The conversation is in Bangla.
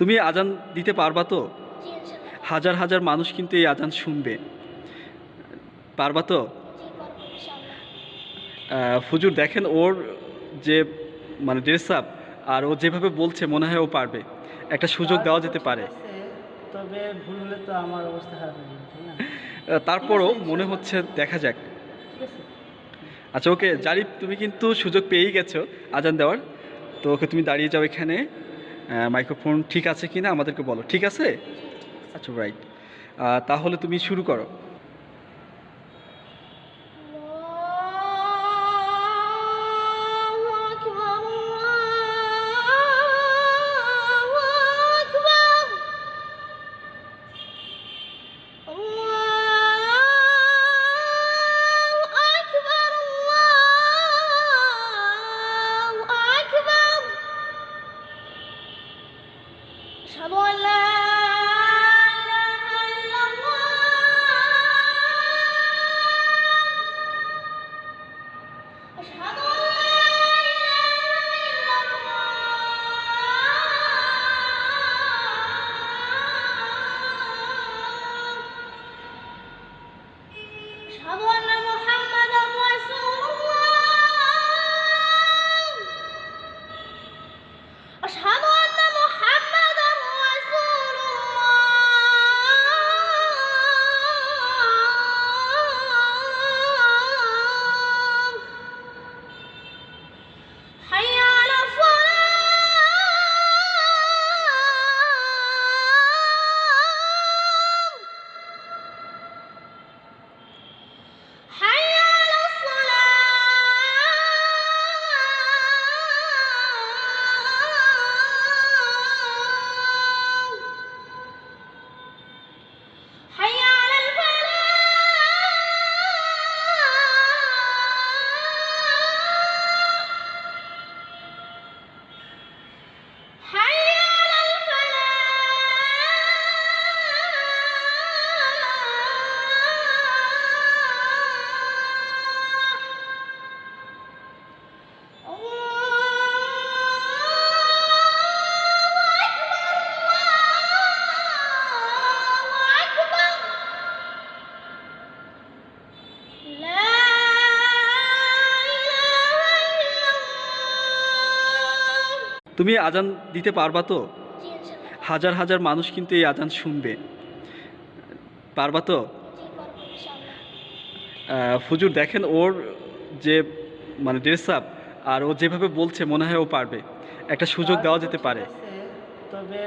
তুমি আজান দিতে পারবা তো? জি ইনশাআল্লাহ। হাজার হাজার মানুষ কিন্তু এই আজান শুনবে, পারবা তো? জি পারবো ইনশাআল্লাহ। হুজুর দেখেন ওর যে ড্রেস আপ আর ও যেভাবে বলছে মনে হয় ও পারবে। একটা সুযোগ পারবো দেওয়া তো যেতে ঠিক পারে। আছে, তবে ভুল হলে তো আমার অবস্থা খারাপ হয়ে যাবে, তাই না? তারপরও ঠিক আছে, মনে ইনশাআল্লাহ। হচ্ছে দেখা যাক। ঠিক আছে। আচ্ছা ওকে জারিফ, তুমি কিন্তু সুযোগ পেয়েই গেছো আজান দেওয়ার। তো ওকে তুমি দাঁড়িয়ে যাও এখানে। মাইক্রোফোন ঠিক আছে কিনা আমাদেরকে বলো, ঠিক আছে? জি ঠিক আছে। আচ্ছা রাইট। তাহলে তুমি শুরু করো। আল্লাহু আকবার, আল্লাহু আকবার, আল্লাহু আকবার, আল্লাহু আকবার। আশহাদু আল লা ইলাহা ইল্লাল্লাহ, আশহাদু আল লা ইলাহা ইল্লাল্লাহ, আশহাদু আন্না মুহাম্মাদার রাসূলুল্লাহ, আশহাদু আন্না মুহাম্মাদার রাসূলুল্লাহ। হাইয়া আলা সালাহ, হাইয়া আলা সালাহ, হাইয়া আলাল ফালাহ, হাইয়া আলাল ফালাহ। আল্লাহু আকবার, লা ইলাহা ইল্লাল্লাহ। তুমি আজান দিতে পারবা তো? জি ইনশাআল্লাহ। হাজার হাজার মানুষ কিন্তু এই আজান শুনবে, পারবা তো? জি পারবো ইনশাআল্লাহ। হুজুর দেখেন ওর যে ড্রেস আপ আর ও যেভাবে বলছে মনে হয় ও পারবে। একটা সুযোগ পারবো দেওয়া তো যেতে ঠিক পারে। আছে, তবে